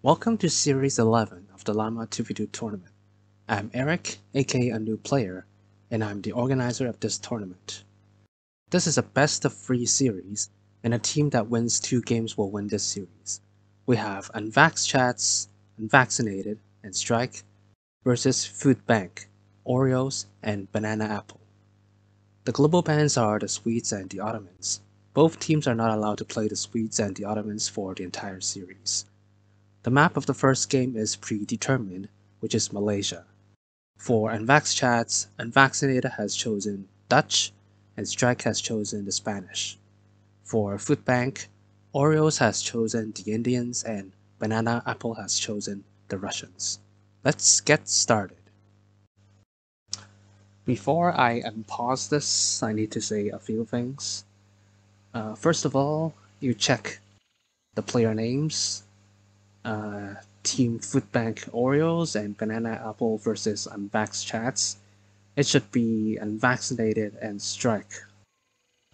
Welcome to Series 11 of the Llama 2v2 tournament. I'm Eric, aka a new player, and I'm the organizer of this tournament. This is a best of 3 series, and a team that wins 2 games will win this series. We have UNVAX CHADS, unVACcinated, and Strike versus Food Bank, Oreos, and Bananapple. The global bans are the Swedes and the Ottomans. Both teams are not allowed to play the Swedes and the Ottomans for the entire series. The map of the first game is predetermined, which is Malaysia. For unVAX CHADS, unVACcinated has chosen Dutch, and Strike has chosen the Spanish. For Food Bank, Oreos has chosen the Indians, and Bananapple has chosen the Russians. Let's get started. Before I unpause this, I need to say a few things. First of all, you check the player names. Team Food Bank Oreos and Bananapple versus unVAX CHADS. It should be unVACcinated and Strike.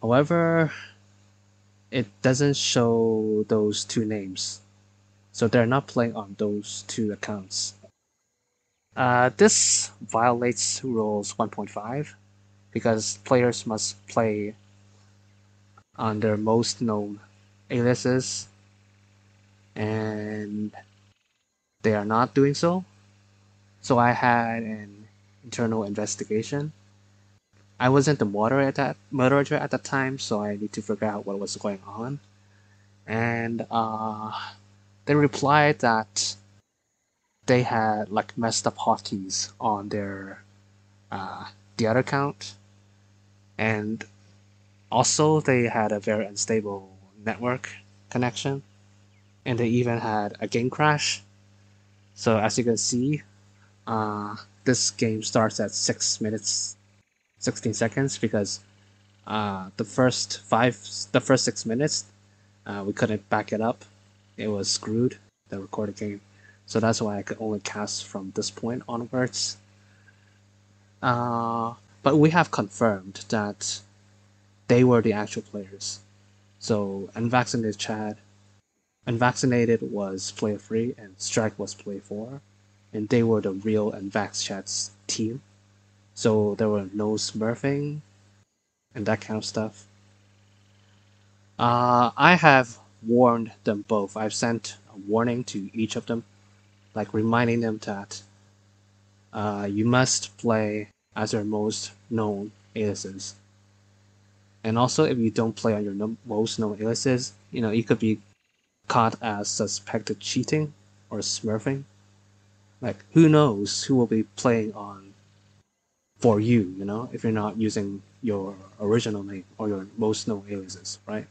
However, it doesn't show those two names, so they're not playing on those two accounts. This violates rules 1.5 because players must play on their most known aliases, and they are not doing so. So I had an internal investigation. I wasn't the moderator at that time, so I need to figure out what was going on. And they replied that they had like messed up hotkeys on their the other account, and also they had a very unstable network connection, and they even had a game crash. So as you can see, this game starts at 6 minutes 16 seconds because the first 6 minutes we couldn't back it up. It was screwed, the recorded game. So that's why I could only cast from this point onwards. But we have confirmed that they were the actual players. So unVACcinated was player 3 and Strike was player 4. And they were the real unVAX CHADS team. So there were no smurfing and that kind of stuff. I have warned them both. I've sent a warning to each of them, like reminding them that you must play as your most known aliases. And also, if you don't play on your most known aliases, you could be caught as suspected cheating or smurfing. Like, who knows who will be playing on for you, if you're not using your original name or your most known aliases, right?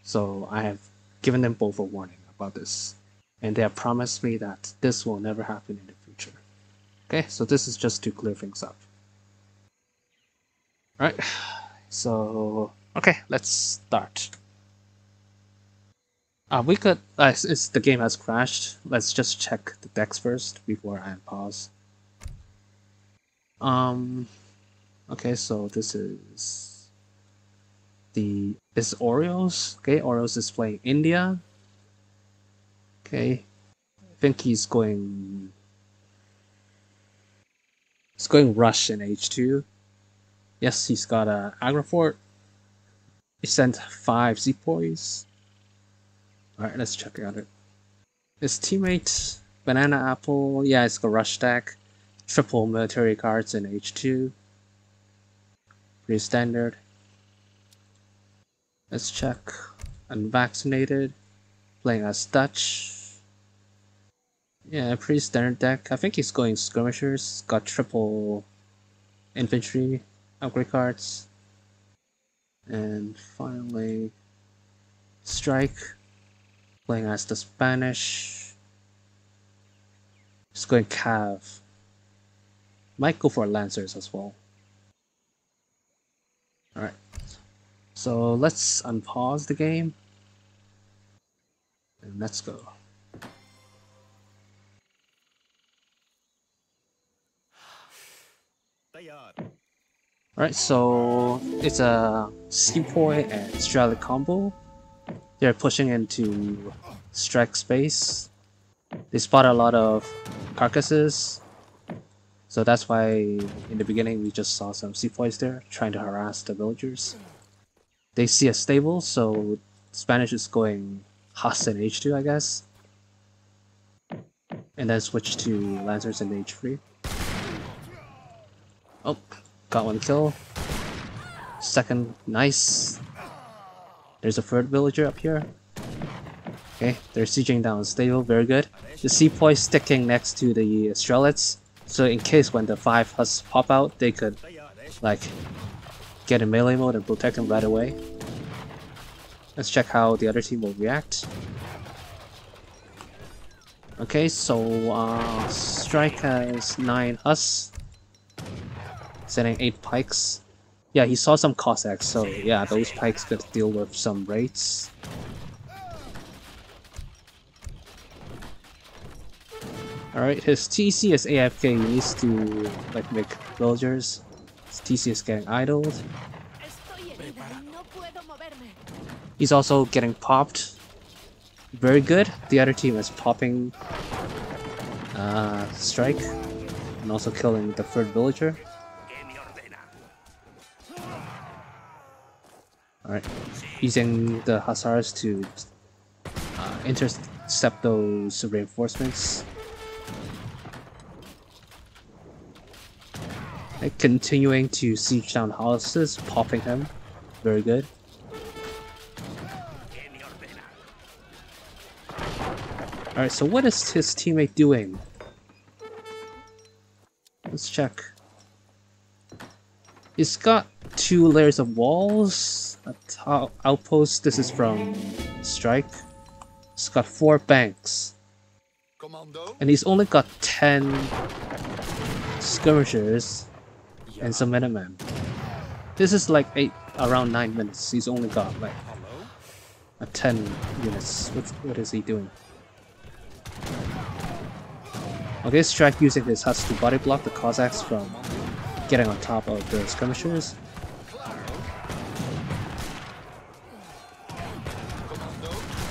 So I have given them both a warning about this, and they have promised me that this will never happen in the future. Okay, so this is just to clear things up. Alright, so, okay, let's start. We could, since the game has crashed, let's just check the decks first before I pause. Okay, so this is Oreos. Okay, Oreos is playing India. Okay, I think he's going Rush in H2. Yes, he's got a Agrifort. He sent 5 Sepoys. Alright, let's check out it. His teammate, Bananapple, yeah, it's got Rush deck. Triple military cards in H2. Pretty standard. Let's check. unVACcinated, playing as Dutch. Yeah, pretty standard deck. I think he's going Skirmishers, got triple infantry upgrade cards. And finally, Strike, playing as the Spanish. Just going Cav. Might go for Lancers as well. Alright. So let's unpause the game. And let's go. Alright, so it's a Sepoy and Stralic combo. They're pushing into Strike space. They spot a lot of carcasses, so that's why in the beginning we just saw some sepoys there trying to harass the villagers. They see a stable, so Spanish is going Haas in H2, I guess. And then switch to Lancers in H3. Oh, got one kill. Second, nice. There's a third villager up here. Okay, they're sieging down the stable, very good. The sepoy sticking next to the Strelets, so in case when the 5 husks pop out, they could like get in melee mode and protect them right away. Let's check how the other team will react. Okay, so Strike has 9 husks, sending 8 pikes. Yeah, he saw some Cossacks, so yeah, those pikes could deal with some raids. Alright, his TC is AFK, he needs to like make villagers. His TC is getting idled. He's also getting popped. Very good. The other team is popping Strike and also killing the third villager. Alright, using the Hussars to intercept those reinforcements. And continuing to siege down houses, popping him. Very good. Alright, so what is his teammate doing? Let's check. He's got 2 layers of walls, a top outpost. This is from Strike. He's got 4 banks. And he's only got 10 skirmishers and some Minutemen. This is like around 9 minutes. He's only got like 10 units. What is he doing? Okay, Strike using his huts to body block the Cossacks from getting on top of the skirmishers.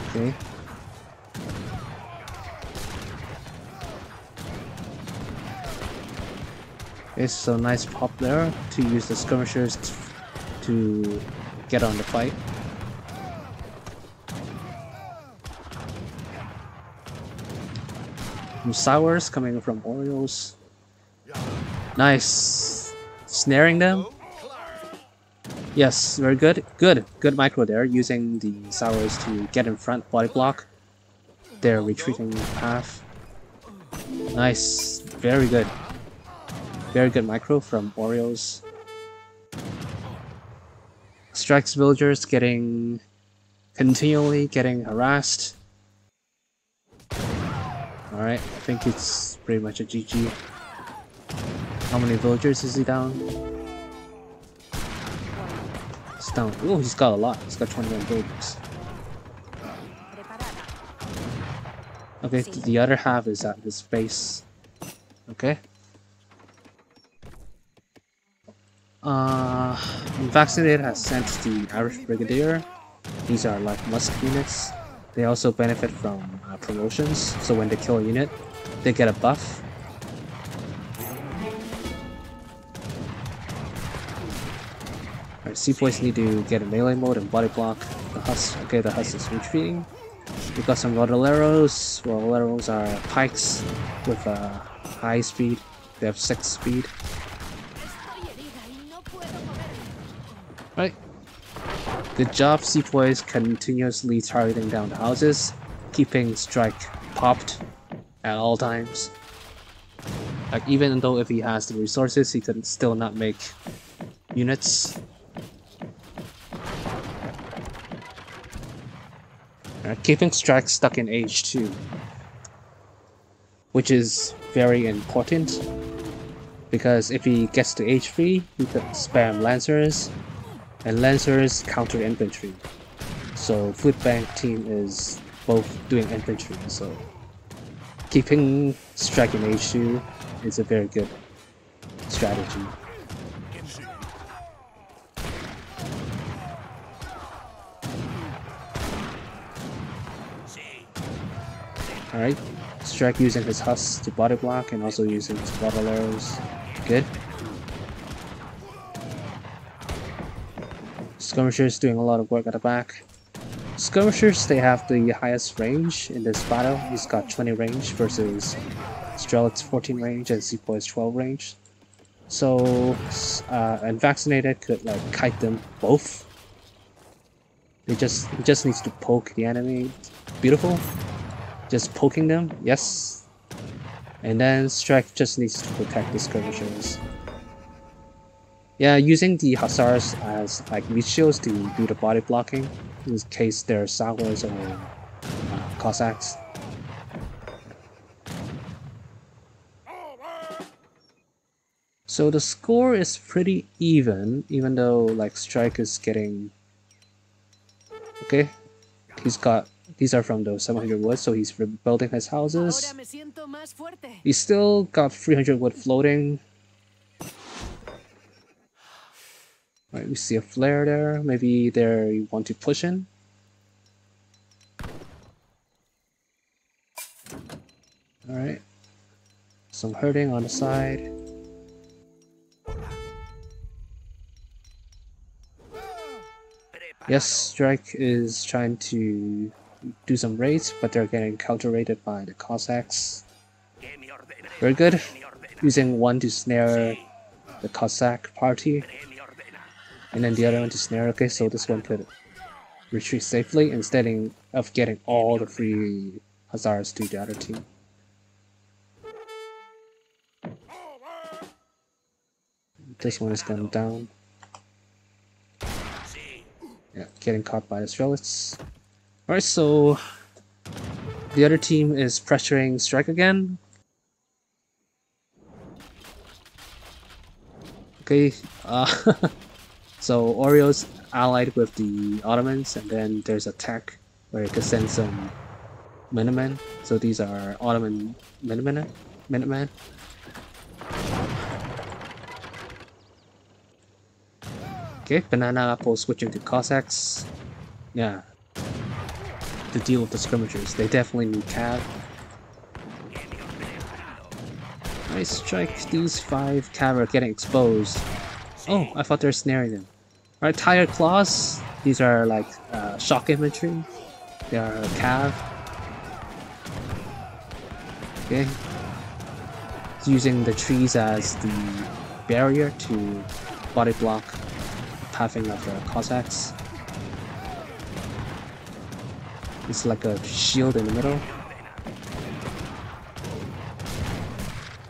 Okay. Okay, so nice pop there to use the skirmishers to get on the fight. Some sours coming from Oreos. Nice. Snaring them. Yes, very good. Good micro there, using the sours to get in front, body block their retreating path. Nice. Very good. Very good micro from Oreos. Strike's villagers continually getting harassed. Alright, I think it's pretty much a GG. How many villagers is he down? He's down. Oh, he's got a lot. He's got 21 villagers. Okay, the other half is at his base. Okay. UNVACcinated has sent the Irish Brigadier. These are like Musk units. They also benefit from promotions, so when they kill a unit, they get a buff. Alright, sepoys need to get a melee mode and body block the Huss. Okay, the Huss is retreating. We got some Rodoleros. Rodoleros are pikes with high speed. They have 6 speed. Right. Good job, sepoys continuously targeting down the houses, keeping Strike popped at all times. Like, even though if he has the resources, he could still not make units. Keeping Strike stuck in H2, which is very important, because if he gets to H3, he could spam Lancers, and Lancers counter infantry. So Food Bank team is both doing infantry, so keeping Strike in H2 is a very good strategy. Alright, Strike using his husk to body block and also using his bottle arrows. Good. Skirmishers doing a lot of work at the back. Skirmishers, they have the highest range in this battle. He's got 20 range versus Strelic's 14 range and Sepoy's 12 range. So, unVACcinated could like kite them both. He just needs to poke the enemy. Beautiful. Just poking them, yes. And then Strike just needs to protect the skirmishers. Yeah, using the hussars as like meat shields to do the body blocking in case they're Sours or Cossacks. So the score is pretty even though like Strike is getting... Okay, these are from those 700 wood, so he's rebuilding his houses. He's still got 300 wood floating. Right, we see a flare there. Maybe they want to push in. Alright. Some hurting on the side. Yes, Strike is trying to do some raids, but they're getting counter-raided by the Cossacks. Very good. Using one to snare the Cossack party, and then the other one to snare. Okay, so this one could retreat safely instead of getting all the free hussars to the other team. This one is going down. Yeah, getting caught by the Strelitz. Alright, so the other team is pressuring Strike again. Okay, so Oreos allied with the Ottomans, and then there's a tech where you can send some Minutemen. So these are Ottoman Minutemen. Okay, Bananapple switching to Cossacks. Yeah. To deal with the skirmishers. They definitely need cav. Nice strike. These 5 cav are getting exposed. Oh, I thought they were snaring them. Alright, Tired Claws. These are like shock infantry. They are cav. Okay. It's using the trees as the barrier to body block pathing of the Cossacks. It's like a shield in the middle.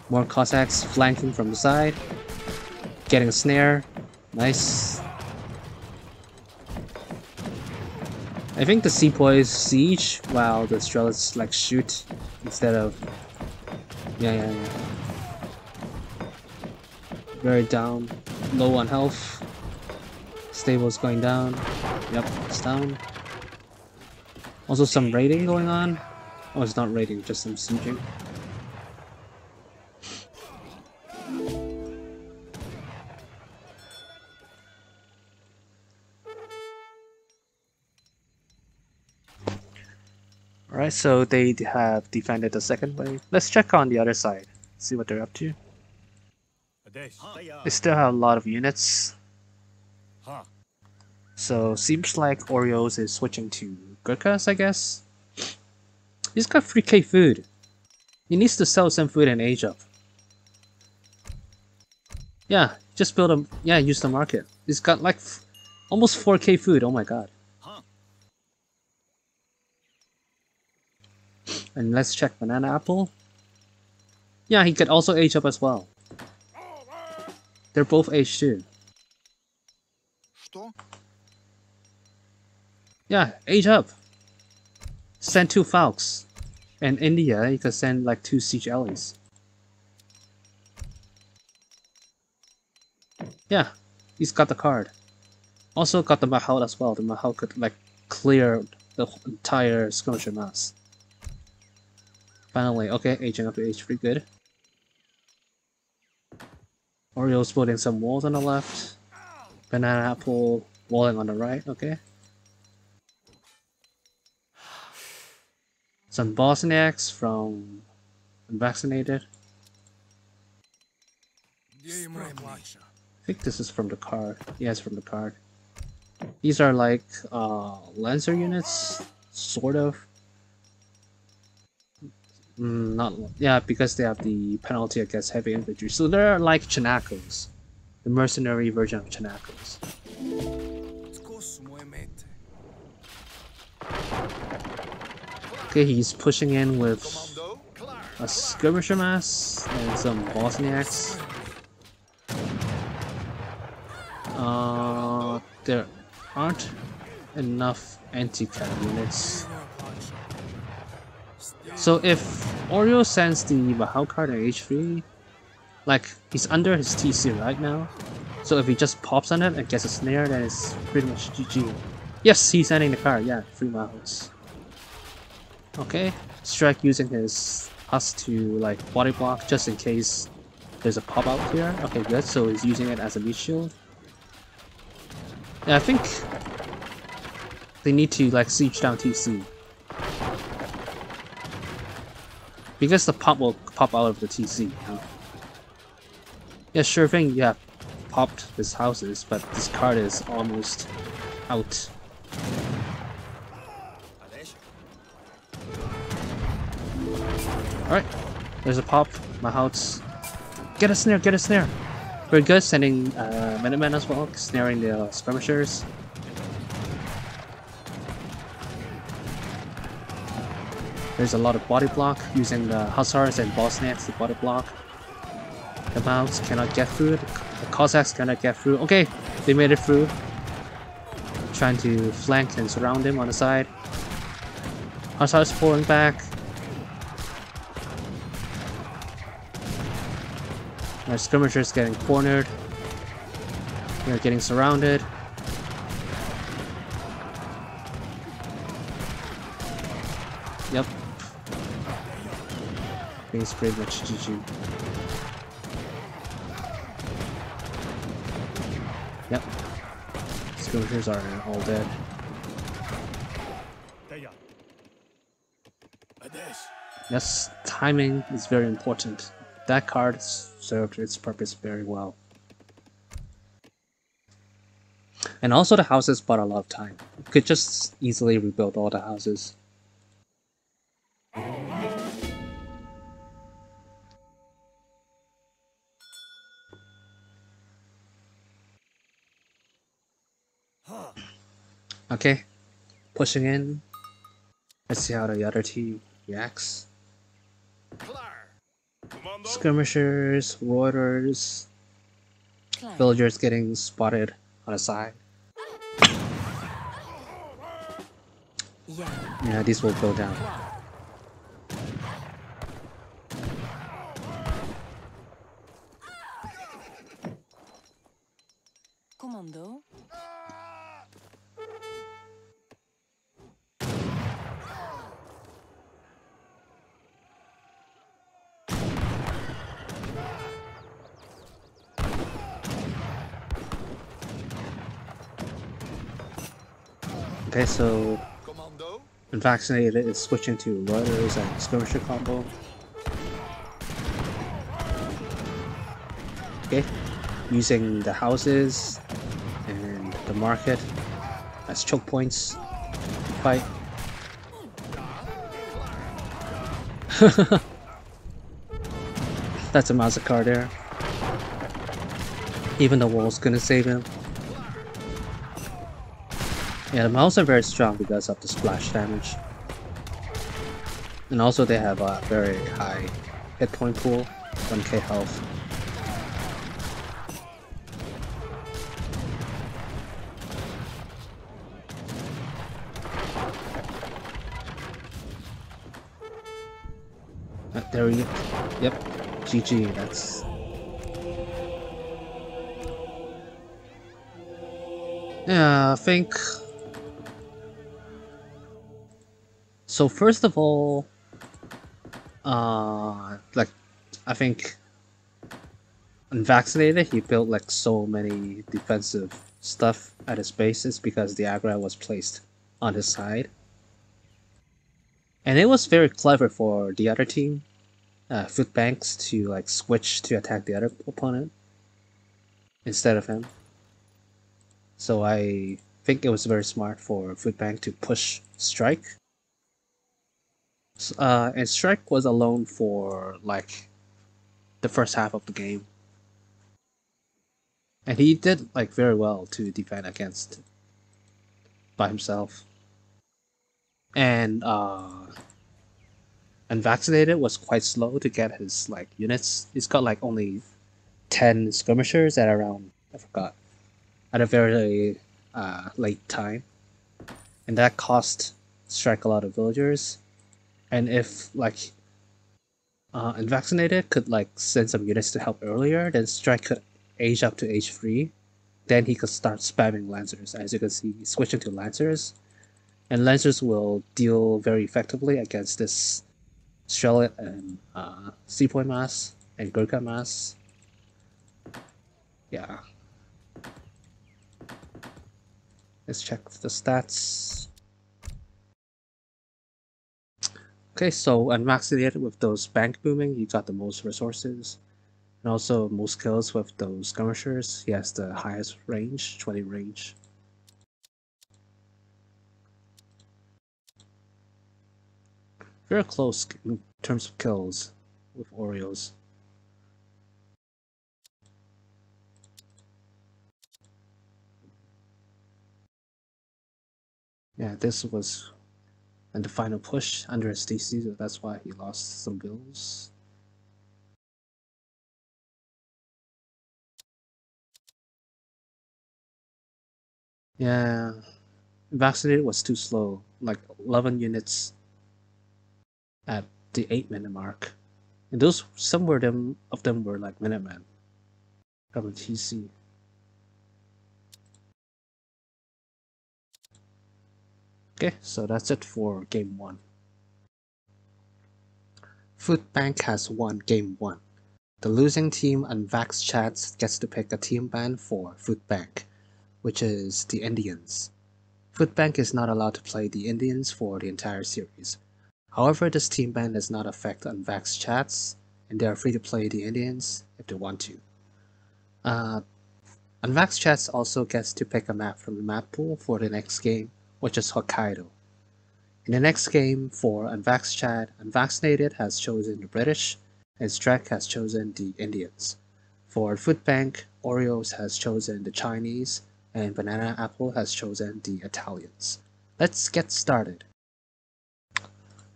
More Cossacks flanking from the side. Getting a snare. Nice. I think the Sepoys siege while the Strelitz like shoot instead of... Yeah. Very down. Low on health. Stable's going down. Yep, it's down. Also some raiding going on. Oh, it's not raiding, just some sieging. Alright, so they have defended the second wave. Let's check on the other side. See what they're up to. They still have a lot of units. So seems like Oreos is switching to Gurkhas, I guess. He's got 3k food. He needs to sell some food and age up. Yeah, just build a... Yeah, use the market. He's got like almost 4k food, oh my god. And let's check Bananapple. Yeah, he could also age up as well. They're both aged too. Yeah, age up. Send 2 Falks. And India, you could send like 2 Siege Allies. Yeah, he's got the card. Also got the Mahal as well. The Mahal could like clear the entire skirmisher mass. Finally, okay, aging up to age pretty good. Oreo's putting some walls on the left. Bananapple walling on the right, okay. Some Bosniaks from unVACcinated. I think this is from the card. Yeah, it's from the card. These are like Lancer units, sort of. Not yeah, because they have the penalty against heavy infantry. So they're like Chanakos, the mercenary version of Chanakos. Okay, he's pushing in with a skirmisher mass and some Bosniaks. There aren't enough anti-cat units. So if Oreo sends the Mahal card at H3, like he's under his TC right now, so if he just pops on it and gets a snare, then it's pretty much GG. Yes, he's sending the card, yeah, 3 Mahals. Okay, Strike using his Husk to like body block just in case there's a pop out here. Okay, good, so he's using it as a meat shield. Yeah, I think they need to like siege down TC. Because the pop will pop out of the TC. Yeah, sure thing, yeah, popped his houses, but this card is almost out. Alright, there's a pop, my house. Get a snare, get a snare! Very good, sending Minutemen as well, snaring the skirmishers. There's a lot of body block, using the Hussars and Bosniaks to body block. The Mounts cannot get through, the Cossacks cannot get through. Okay, they made it through. Trying to flank and surround him on the side. Hussars pulling back. Our skirmishers getting cornered. They're getting surrounded. Yep. It's pretty much GG. Yep. Skirmishers are all dead. Yes, timing is very important. That card served its purpose very well. And also the houses bought a lot of time. You could just easily rebuild all the houses. Okay, pushing in. Let's see how the other team reacts. Skirmishers, Reuters, villagers getting spotted on the side. Yeah, these will go down. Commando. Okay, so unVACcinated is switching to Reuters and Skirmisher combo. Okay, using the houses and the market as choke points to fight. That's a massacre there. Even the wall's gonna save him. Yeah, the mouse are very strong because of the splash damage. And also they have a very high hit point pool, 1k health. There we go. Yep, GG, that's... Yeah, I think... So first of all, like, I think unVACcinated, he built like so many defensive stuff at his bases because the aggro was placed on his side. And it was very clever for the other team, Food Banks, to like switch to attack the other opponent instead of him. So I think it was very smart for Food Bank to push Strike. And Strike was alone for like the first half of the game. And he did like very well to defend against by himself. And unVACcinated was quite slow to get his like units. He's got like only 10 skirmishers at around, I forgot, at a very late time. And that cost Strike a lot of villagers. And if like unVACcinated could like send some units to help earlier, then Strike could age up to age 3. Then he could start spamming Lancers. As you can see, he's switching to Lancers. And Lancers will deal very effectively against this Strelet and Seapoint Mass and Gurkha Mass. Yeah. Let's check the stats. Okay, so unvaccinated with those bank booming, he got the most resources. And also most kills with those skirmishers. He has the highest range, 20 range. Very close in terms of kills with Oreos. Yeah, this was in the final push under his DC, so that's why he lost some bills. Yeah, vaccinated was too slow, like 11 units at the 8-minute mark. And those, some of them were like Minutemen from the TC. Okay, so that's it for game 1. Food Bank has won game 1. The losing team unVAX CHADS gets to pick a team ban for Food Bank, which is the Indians. Food Bank is not allowed to play the Indians for the entire series. However, this team ban does not affect unVAX CHADS, and they are free to play the Indians if they want to. unVAX CHADS also gets to pick a map from the map pool for the next game, which is Hokkaido. In the next game for unVAX CHAD, unVACcinated has chosen the British, and Strek has chosen the Indians. For Food Bank, Oreos has chosen the Chinese, and Bananapple has chosen the Italians. Let's get started.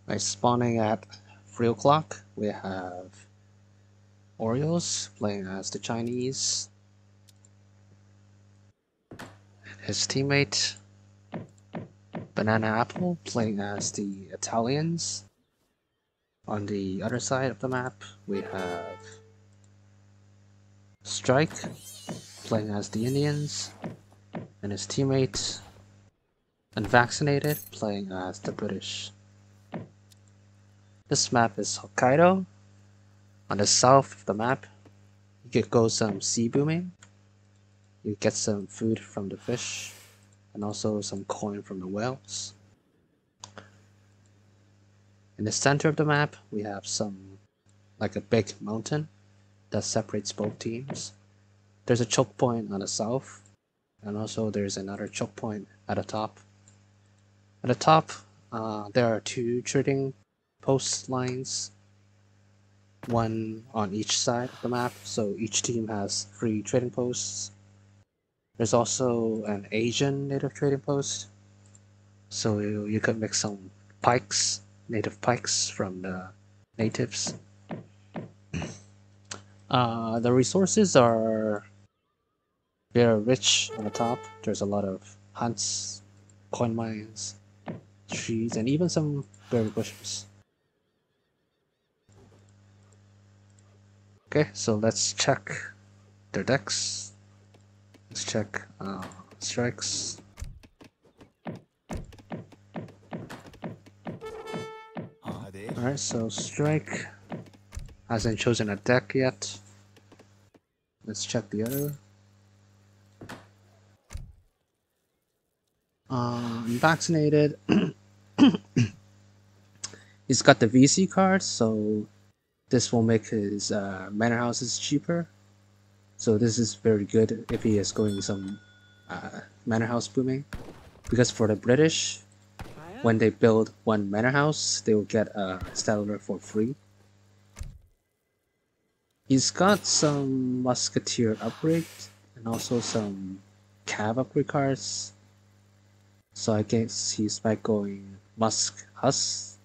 By spawning at 3 o'clock, we have Oreos playing as the Chinese, his teammate Bananapple playing as the Italians. On the other side of the map, we have Strike playing as the Indians, and his teammate unVACcinated playing as the British. This map is Hokkaido. On the south of the map, you could go some sea booming. You get some food from the fish, and also some coin from the whales. In the center of the map, we have like a big mountain that separates both teams. There's a choke point on the south, and also there's another choke point at the top. At the top, there are 2 trading post lines, one on each side of the map, so each team has 3 trading posts. There's also an Asian native trading post, so you could make some pikes, native pikes from the natives. The resources are very rich on the top. There's a lot of hunts, coin mines, trees, and even some berry bushes. Okay, so let's check their decks. Let's check strikes. Alright, so Strike hasn't chosen a deck yet. Let's check the other. Vaccinated He's got the VC card, so this will make his manor houses cheaper. So this is very good if he is going some manor house booming. Because for the British, when they build one manor house, they will get a settler for free. He's got some musketeer upgrades and also some cav upgrade cards. So I guess he's by going Musk Huss.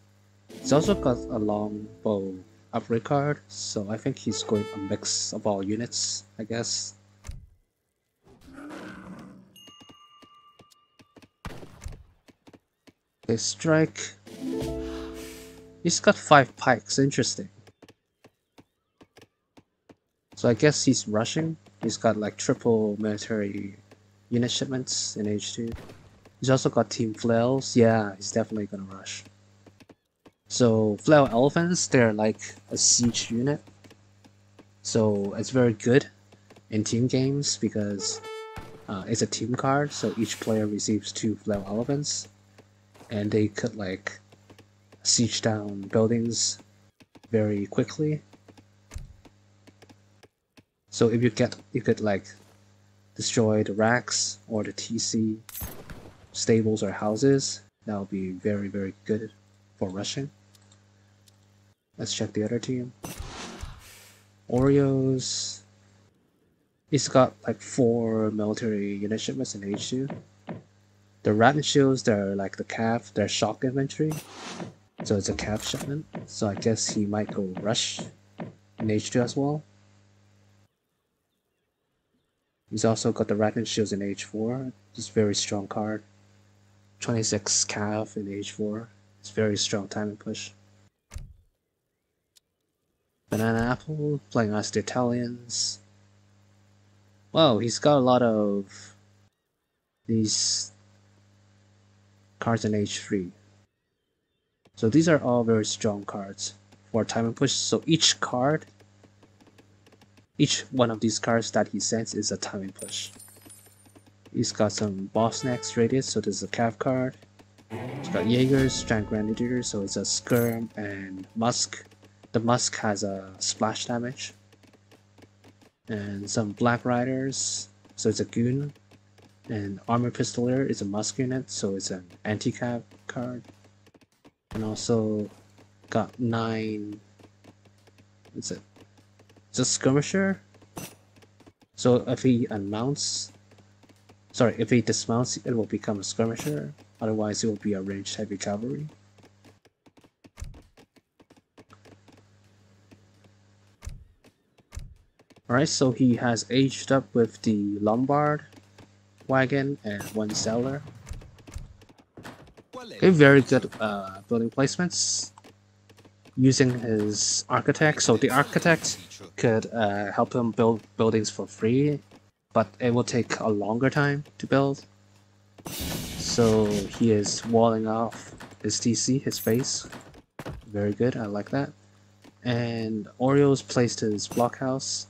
He's also got a longbow upgrade card, so I think he's going a mix of all units, I guess. Okay, strike. He's got 5 pikes, interesting. So I guess he's rushing. He's got like triple military unit shipments in H2. He's also got team flails. Yeah, he's definitely gonna rush. So flail elephants, they're like a siege unit. So it's very good in team games because it's a team card. So each player receives 2 flail elephants, and they could like siege down buildings very quickly. So if you could like destroy the racks or the TC stables or houses, that would be very good for rushing. Let's check the other team. Oreos. He's got like 4 military unit shipments in H2. The Rattan Shields, they're like the cav, they're shock infantry. So it's a cav shipment. So I guess he might go rush in H2 as well. He's also got the Rattan Shields in H4. It's a very strong card. 26 cav in H4. It's very strong timing push. Bananapple playing as the Italians. Wow, he's got a lot of these cards in H3. So these are all very strong cards for timing push. So each one of these cards that he sends is a timing push. He's got some boss next radius, so this is a cav card. He's got Jaegers, Giant Grenadiers, so it's a skirm and musk. The musk has a splash damage. And some Black Riders, so it's a goon. And Armor Pistolier is a musk unit, so it's an anti-cav card. And also got 9. What's it? It's a skirmisher. So if he if he dismounts, it will become a skirmisher. Otherwise, it will be a ranged heavy cavalry. Alright, so he has aged up with the Lombard wagon and 1 settler. Okay, very good building placements. Using his architect, so the architect could help him build buildings for free, but it will take a longer time to build. So he is walling off his TC, his base. Very good, I like that. And Oreos placed his blockhouse,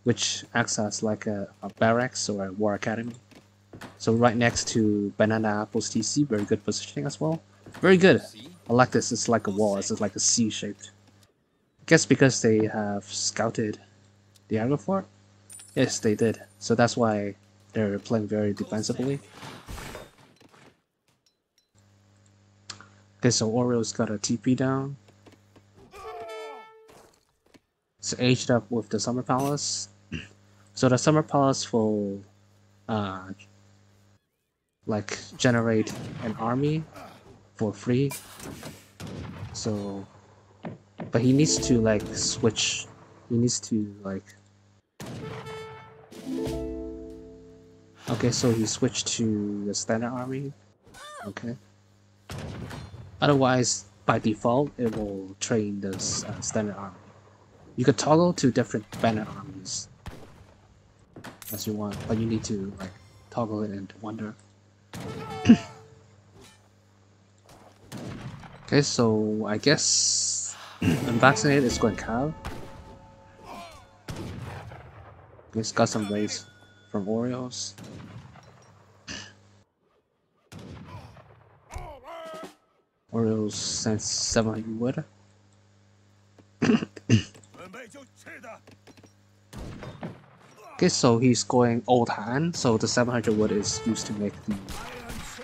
which acts as like a barracks or a war academy. So right next to Bananapple's TC, very good positioning as well. Very good. I like this. It's like a wall. It's like a C-shaped. I guess because they have scouted the aggro fort. Yes, they did. So that's why they're playing very defensively. Okay, so Oreo's got a TP down. It's aged up with the Summer Palace. So the Summer Palace will like generate an army for free. So, but he needs to like switch. He needs to like. Okay, so he switched to the standard army. Okay. Otherwise, by default, it will train this standard army. You could toggle to different banner armies as you want, but you need to like toggle it into Wonder. Okay, so I guess unVACcinated is going Cav. He's got some raise from Oreos. Oreos sent 700 wood. Okay, so he's going old hand, so the 700 wood is used to make the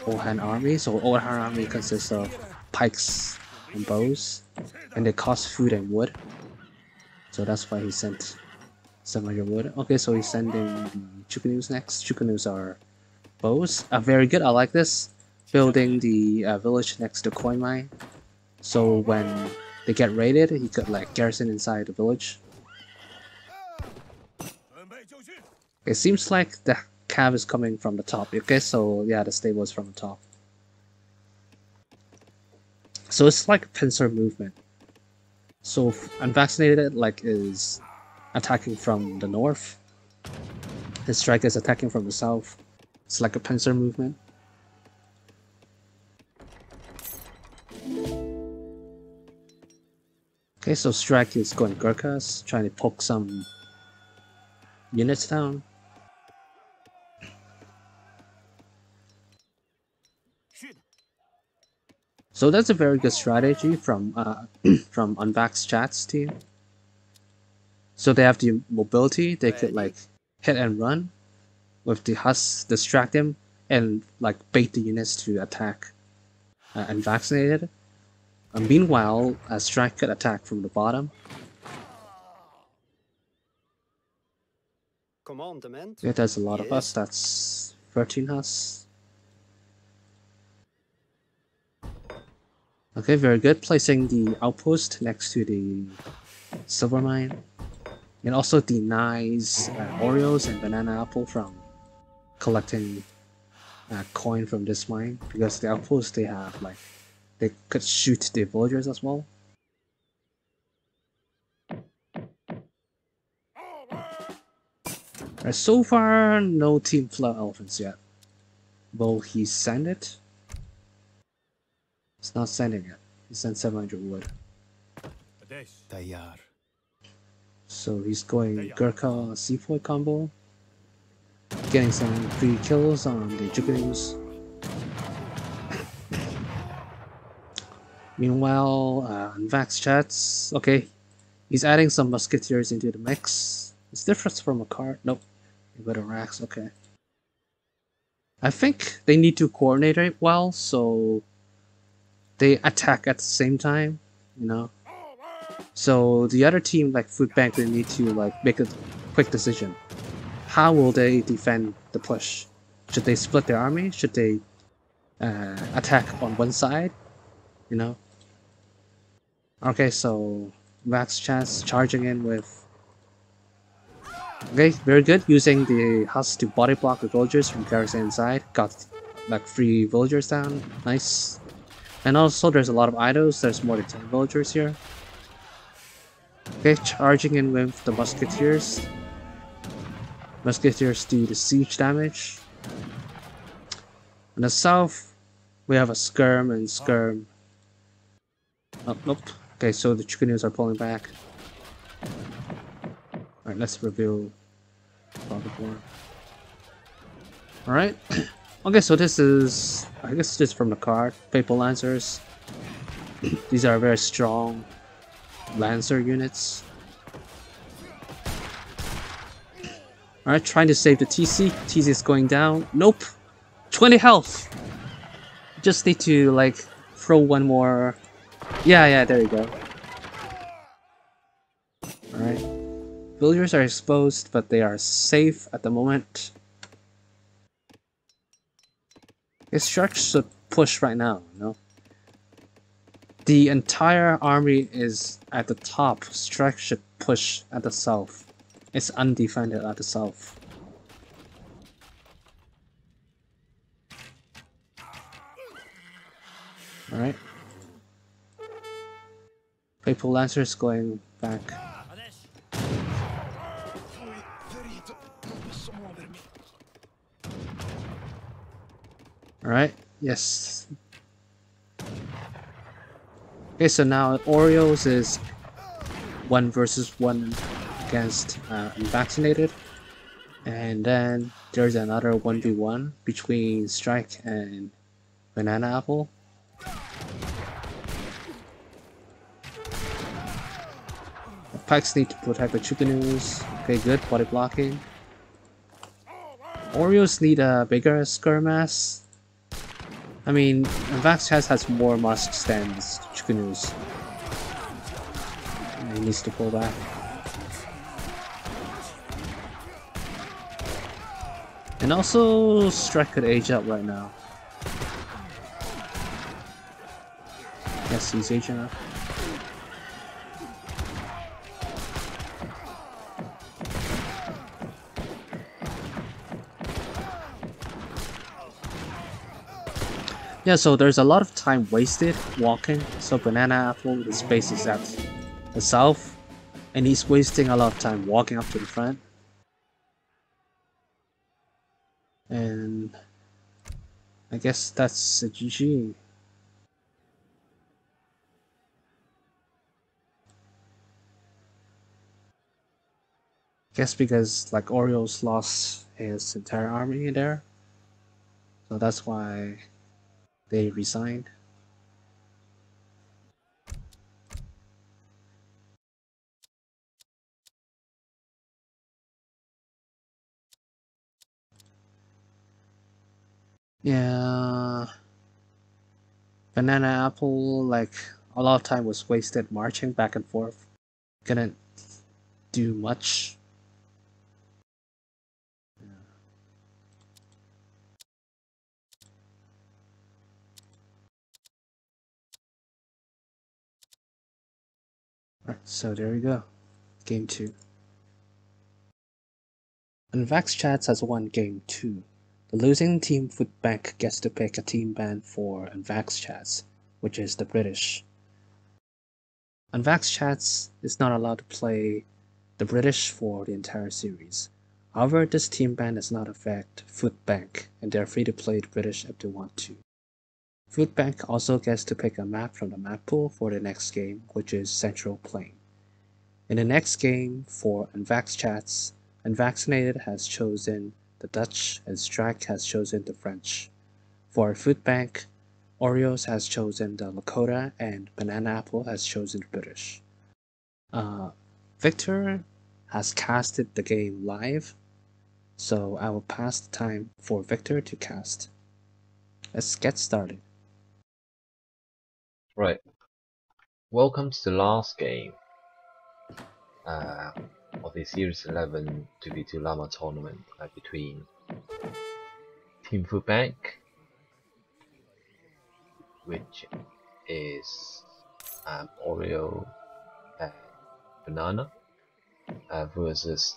old hand army. So old hand army consists of pikes and bows, and they cost food and wood. So that's why he sent 700 wood. Okay, so he's sending the Chukanus next. Chukanus are bows. Very good, I like this. Building the village next to coin mine. So when they get raided, he could like garrison inside the village. It seems like the cab is coming from the top. Okay, so yeah, the stable is from the top. So it's like a pincer movement. So unvaccinated like is attacking from the north. His strike is attacking from the south. It's like a pincer movement. Okay, so strike is going Gurkhas, trying to poke some units down. So that's a very good strategy from from unVAX CHADS team. So they have the mobility, they could like hit and run with the husks, distract them, and like bait the units to attack unvaccinated. Meanwhile, strike could attack from the bottom. Commandment. Yeah, there's a lot of us. That's 13 husks. Okay, very good. Placing the outpost next to the silver mine. And also denies Oreos and Bananapple from collecting coin from this mine. Because the outpost, they have like, they could shoot the villagers as well. Alright, so far, no team flow elephants yet. Will he send it? He's not sending it. He sent 700 wood. So he's going Gurkha Seafoy combo. Getting some free kills on the Jukanus. Meanwhile, unVAX CHADS. Okay, he's adding some musketeers into the mix. It's different from a card. Nope. But a racks. Okay. I think they need to coordinate it well, so they attack at the same time, you know. So the other team, like Food Bank, they need to like make a quick decision. How will they defend the push? Should they split their army? Should they attack on one side? You know. Okay, so Vax CHADS charging in with. Okay, very good. Using the husk to body block the villagers from garrison inside. Got like 3 villagers down. Nice. And also there's a lot of idols. There's more than 10 villagers here. Okay, charging in with the musketeers. Musketeers do the siege damage. On the south, we have a skirm and skirm. Oh, nope. Okay, so the Chukanus are pulling back. Alright, let's reveal Alright. Okay, so this is, I guess this is from the card. Papal Lancers. These are very strong Lancer units. Alright, trying to save the TC. TC is going down. Nope! 20 health! Just need to, like, throw one more. Yeah, there you go. Alright. Villagers are exposed, but they are safe at the moment. His Shark should push right now, you know? The entire army is at the top. Strike should push at the south. It's undefended at the south. Alright. Papal Lancers going back. Alright, yes. Okay, so now Oreos is 1 versus 1 against unvaccinated. And then there's another 1v1 between Strike and Bananapple. Pikes need to protect the Chicanoos. Okay, good. Body blocking. Oreos need a bigger skirmass. I mean, UNVAX has more musks than Chicanoos. He needs to pull back. And also, Strike could age up right now. Yes, he's aging up. Yeah, so there's a lot of time wasted walking. So Bananapple, his base is at the south, and he's wasting a lot of time walking up to the front. And I guess that's a GG. Guess because like Oreos lost his entire army there, so that's why they resigned. Yeah, Bananapple, like a lot of time was wasted marching back and forth. Couldn't do much. Right, so there we go. Game 2. UNVAX CHADS has won Game 2. The losing team Food Bank gets to pick a team band for UNVAX CHADS, which is the British. UNVAX CHADS is not allowed to play the British for the entire series. However, this team ban does not affect Food Bank, and they are free to play the British if they want to. Food Bank also gets to pick a map from the map pool for the next game, which is Central Plain. In the next game for UNVAX CHADS, unVACcinated has chosen the Dutch and Strike has chosen the French. For Food Bank, Oreos has chosen the Lakota and Bananapple has chosen the British. Victor has casted the game live, so I will pass the time for Victor to cast. Let's get started. Right. Welcome to the last game of the Series 11 2v2 Llama tournament between Team Food Bank, which is Oreo and Banana, versus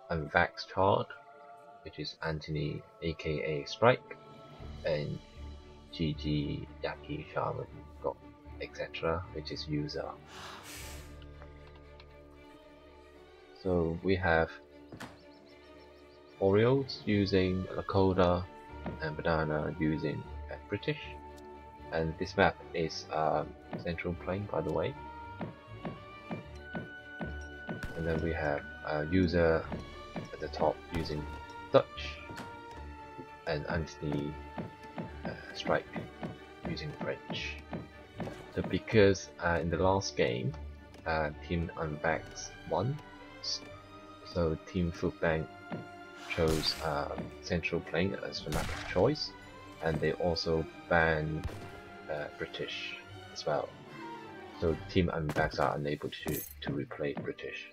unVACcinated, which is Anthony aka Strike, and GG, Yaki, Shaman, etc., which is User. So we have Oreos using Lakota and Banana using British, and this map is Central Plain, by the way. And then we have User at the top using Dutch, and Anthony Strike using French. So because in the last game Team unVAX won, so Team Food Bank chose Central Plain as the map of choice, and they also banned British as well. So Team unVAX are unable to replay British.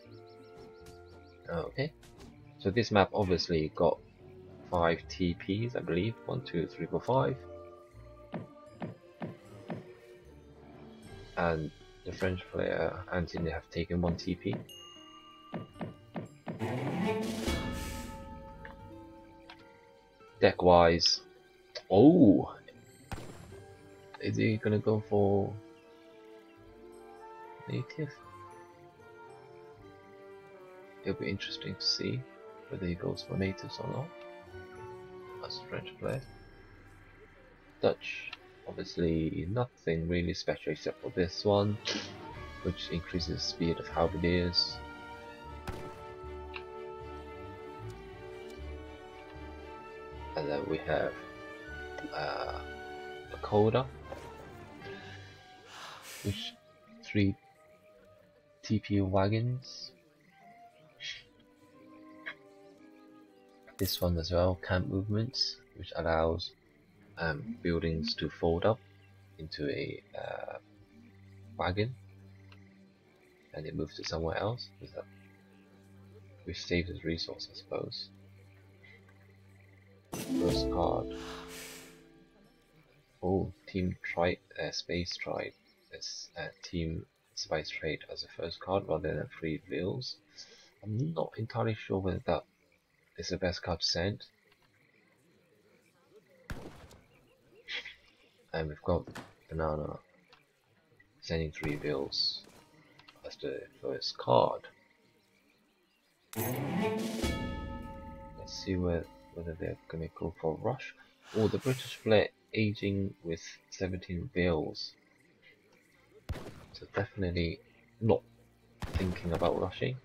Okay, so this map obviously got 5 TPs, I believe. 1, 2, 3, 4, 5. And the French player Anthony have taken 1 TP. Deck wise, oh, is he gonna go for native? It'll be interesting to see whether he goes for natives or not as a French player. Dutch, obviously nothing really special except for this one, which increases the speed of halberdiers. And then we have Lakota, which 3 TP wagons. This one as well, camp movements, which allows buildings to fold up into a wagon, and it moves to somewhere else, which saves us resource, I suppose. First card. Oh, Team Space Trade. It's Team Spice Trade as a first card rather than free bills. I'm not entirely sure whether that is the best card to send. And we've got Banana sending 3 bills as the first card. Let's see whether they're gonna go for rush. Oh, the British player aging with 17 bills. So definitely not thinking about rushing.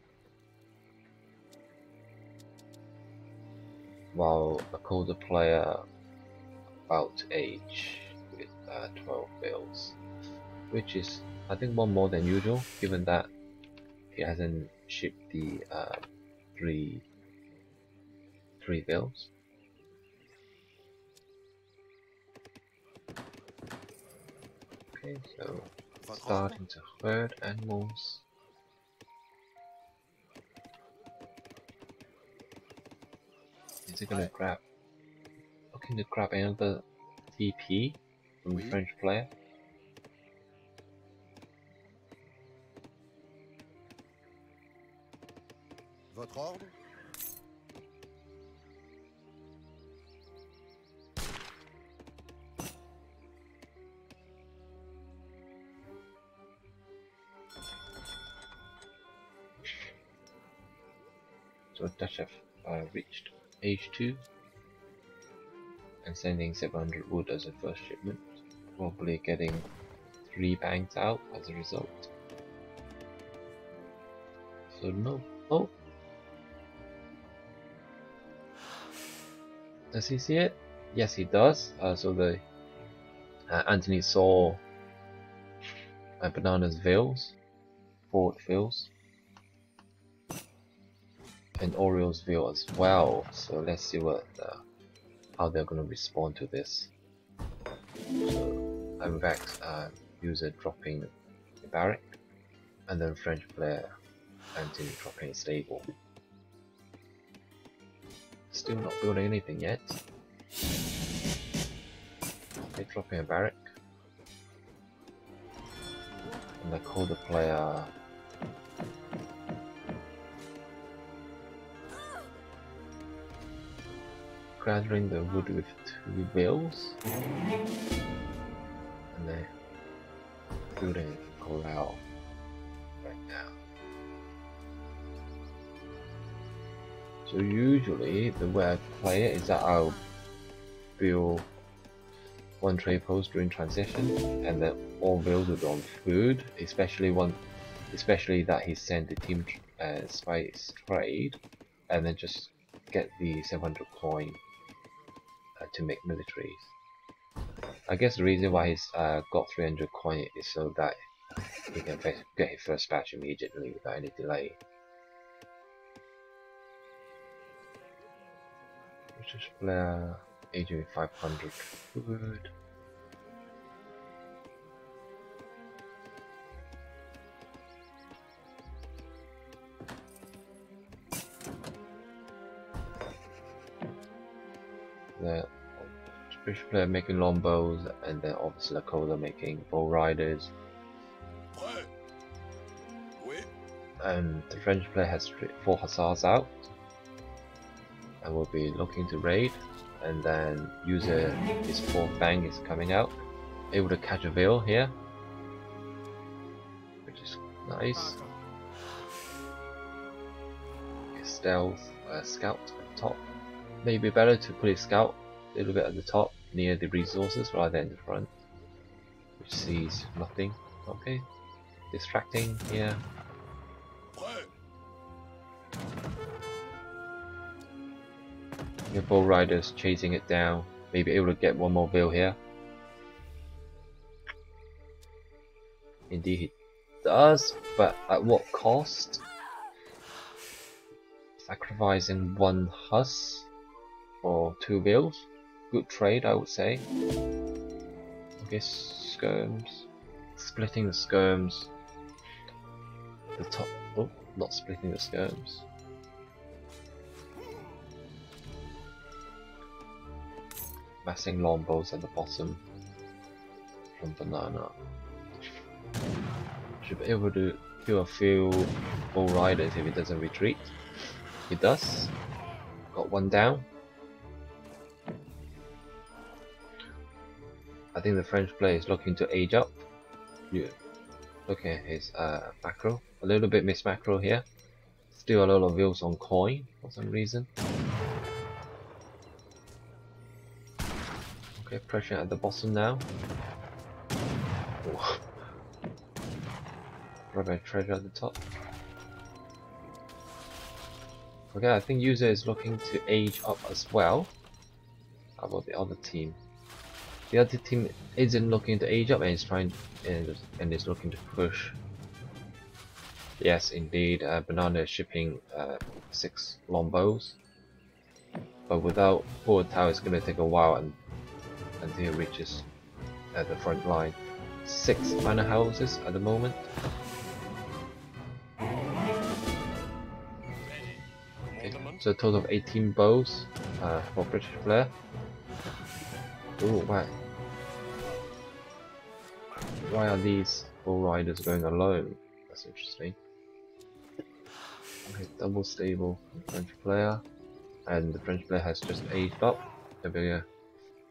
While a Lakota player about to age with 12 bills, which is I think one more than usual, given that he hasn't shipped the 3 bills. Okay, so starting to herd animals. Is it gonna grab? Looking to grab another TP from the French player. Votre ordre? So Dutch have reached age 2 and sending 700 wood as a first shipment, probably getting 3 banks out as a result. So no, oh, does he see it? Yes, he does. So the Anthony saw Banana's veils, forward veils, and Oreos veil as well. So let's see what how they're gonna respond to this. So UNVAX user dropping the barrack, and then French player Anthony dropping a stable. Still not building anything yet. Okay, dropping a barrack. And I call the player gathering the wood with 2 bills, and then building a corral right now. So usually the way I play it is that I'll build 1 trade post during transition, and then all bills will be on food, especially that he sent the team spice trade, and then just get the 700 coin to make militaries. I guess the reason why he's got 300 coin is so that he can get his first batch immediately without any delay. British player aging with 500 food. The British player making longbows, and then obviously Lakota making bow riders. And the French player has 4 hussars out, and will be looking to raid. And then user his 4th bang is coming out, able to catch a veil here, which is nice. His stealth scout at the top. Maybe better to put his scout a little bit at the top near the resources rather than the front, which sees nothing. Okay, distracting here. Your bull riders chasing it down, maybe able to get 1 more veil here. Indeed, does, but at what cost? Sacrificing one husk for 2 bills. Good trade, I would say. Okay, skirms. Splitting the skirms. The top. Oh, not splitting the skirms. Massing longbows at the bottom from banana. Should be able to kill a few bull riders if he doesn't retreat. He does. Got one down. I think the French player is looking to age up. Yeah. Look at his macro. A little bit missed macro here. Still a lot of views on coin for some reason. Okay, pressure at the bottom now. Rubber treasure at the top. Okay, I think user is looking to age up as well. How about the other team? The other team isn't looking to age up and is trying and is looking to push. Yes, indeed, Banana is shipping 6 longbows, but without forward tower, it's going to take a while until it reaches the front line. 6 manor houses at the moment. Okay, so a total of 18 bows for British player. Ooh, wow. Why are these bull riders going alone? That's interesting. Okay, double stable from the French player, and the French player has just aged up.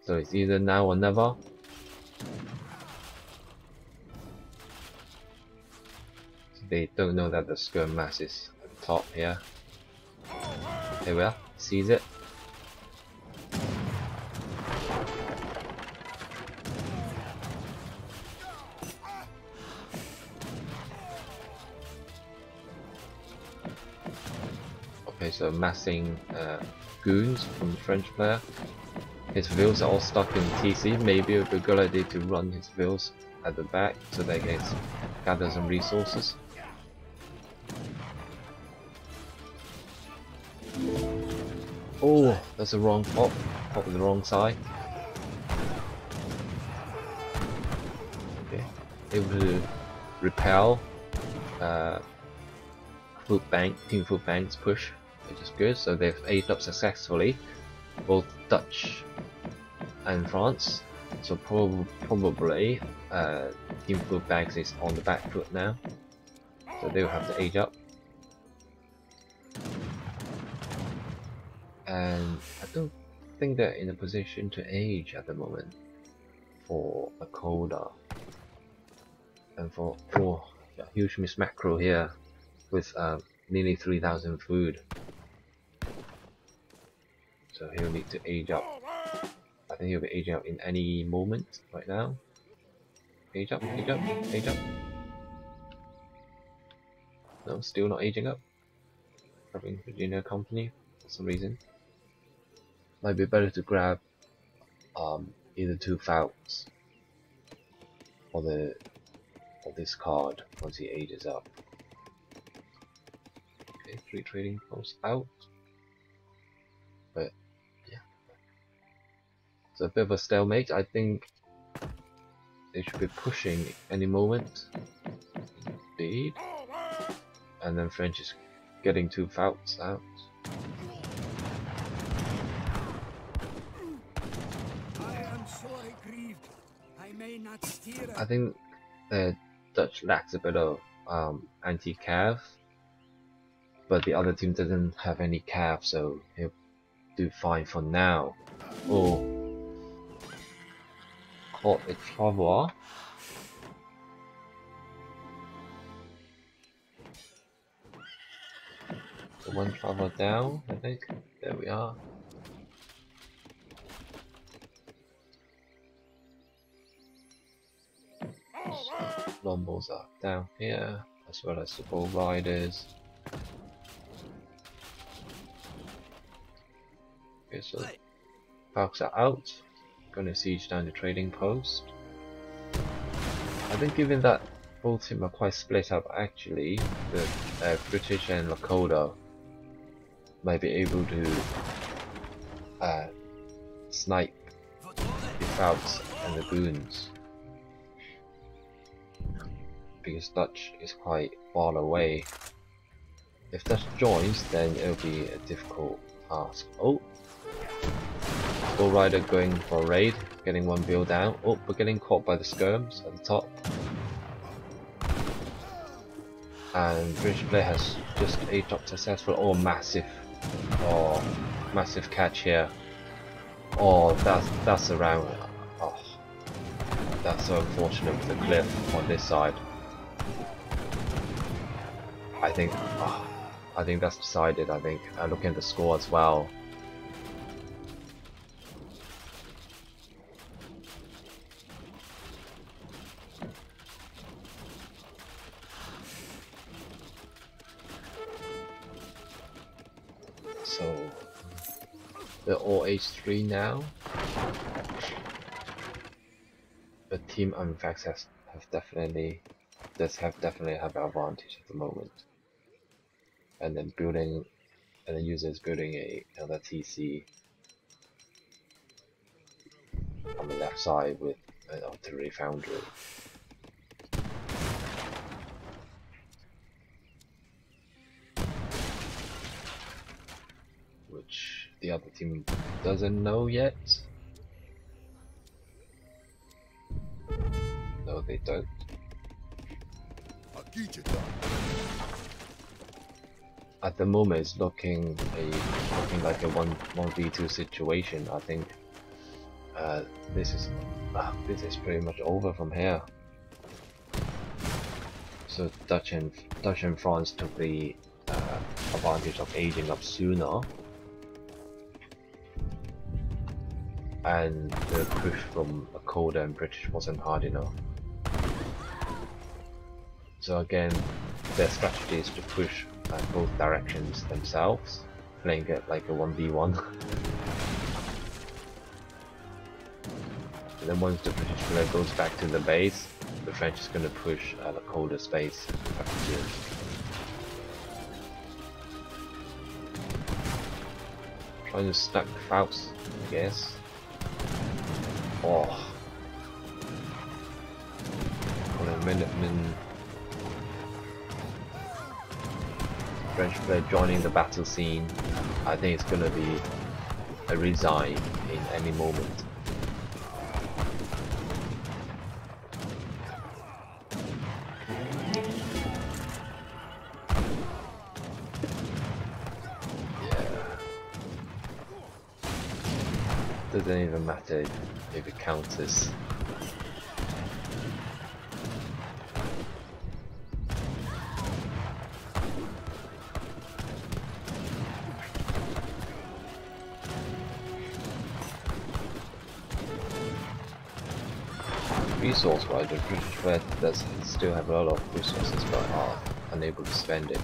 So it's either now or never. So they don't know that the skirm mass is at the top here. Here we are, sees it. Okay, so massing goons from the French player. His vills are all stuck in TC. Maybe it would be a good idea to run his vills at the back so they can gather some resources. Oh, that's a wrong pop. Pop with the wrong side. Okay, able to repel Team Food Bank's push, which is good. So they've aged up successfully, both Dutch and France. So probably Team Food Banks is on the back foot now, so they will have to age up. And I don't think they're in a position to age at the moment for Lakota, and for yeah, huge miss macro here with nearly 3,000 food. So he'll need to age up. I think he'll be aging up in any moment right now. Age up, age up, age up. No, still not aging up. Having Virginia company for some reason. Might be better to grab either 2 Falcons or this card once he ages up. Okay, 3 trading posts out. But yeah. So a bit of a stalemate. I think they should be pushing any moment. Indeed. And then French is getting 2 Falcons out. I think the Dutch lacks a bit of anti-cav, but the other team doesn't have any cav, so he'll do fine for now. Oh, caught a traveler. So 1 traveler down, I think. There we are. Longbows are down here, as well as the bull riders. Okay, so Falcons are out. Gonna siege down the trading post. I think given that both teams are quite split up actually. The British and Lakota might be able to snipe the Fouts and the Goons, because Dutch is quite far away. If Dutch joins, then it'll be a difficult task. Oh, Bull Rider going for a raid, getting one build down. Oh, we're getting caught by the skirms at the top. And British player has just a drop successful. Oh, massive catch here. Oh, that's around. Oh, that's so unfortunate with the cliff on this side. I think that's decided. I think looking at the score as well. So they're all H3 now, but Team UNVAX have definitely have an advantage at the moment. And then the user is building another TC on the left side with an artillery foundry. Which the other team doesn't know yet. No, they don't. At the moment, it's looking like a 1v2 situation. I think this is pretty much over from here. So Dutch and France took the advantage of aging up sooner, and the push from Lakota and British wasn't hard enough. So again, their strategy is to push both directions themselves, playing it like a 1v1. And then once the British player goes back to the base, the French is going to push Lakota's base back to trying to stack Faust, I guess. Oh, on a Minuteman. French player joining the battle scene. I think it's gonna be a resign in any moment. Yeah. Doesn't even matter if it counters. Resource-wise, the British player does still have a lot of resources but are unable to spend it.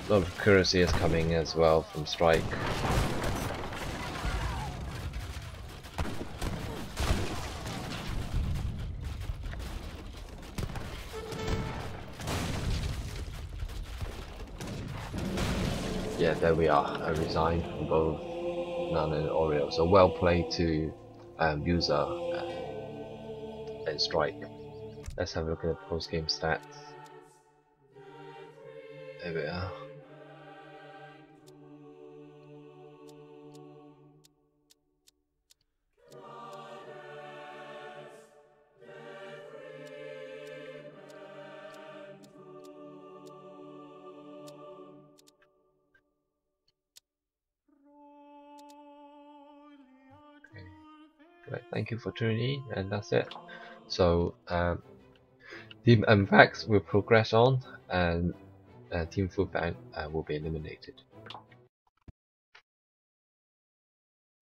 A lot of accuracy is coming as well from strike. Yeah, there we are. I resigned from both None and Oreos. So well played to user and strike. Let's have a look at the post-game stats. There we are. Okay. Right, thank you for tuning in, and that's it. So Team UNVAX will progress on, and Team Foodbank will be eliminated.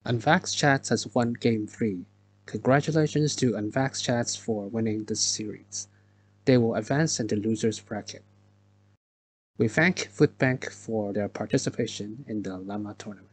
UNVAX CHADS has won Game 3. Congratulations to UNVAX CHADS for winning this series. They will advance in the losers bracket. We thank Foodbank for their participation in the Llama tournament.